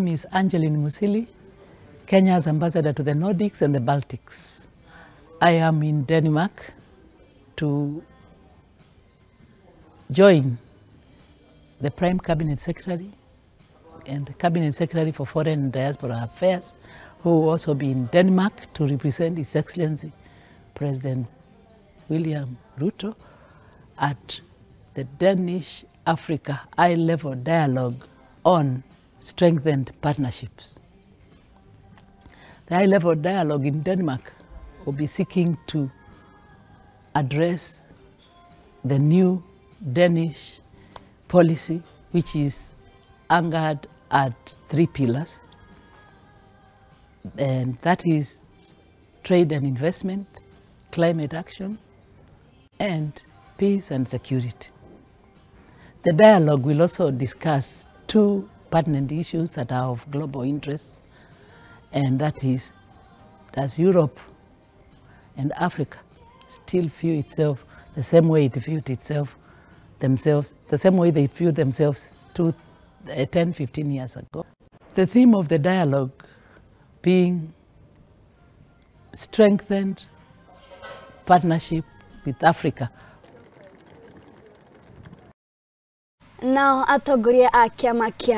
My name is Musalia, Kenya's ambassador to the Nordics and the Baltics. I am in Denmark to join the Prime Cabinet Secretary and the Cabinet Secretary for Foreign and Diaspora Affairs, who will also be in Denmark to represent His Excellency President William Ruto at the Danish-Africa high-level dialogue on strengthened partnerships. The high-level dialogue in Denmark will be seeking to address the new Danish policy, which is anchored at 3 pillars, and that is trade and investment, climate action, and peace and security. The dialogue will also discuss 2 pertinent issues that are of global interest, and that is, does Europe and Africa still view itself the same way it viewed themselves, the same way they viewed themselves 10-15 years ago? The theme of the dialogue being strengthened partnership with Africa. Now, atongoria a kiama kia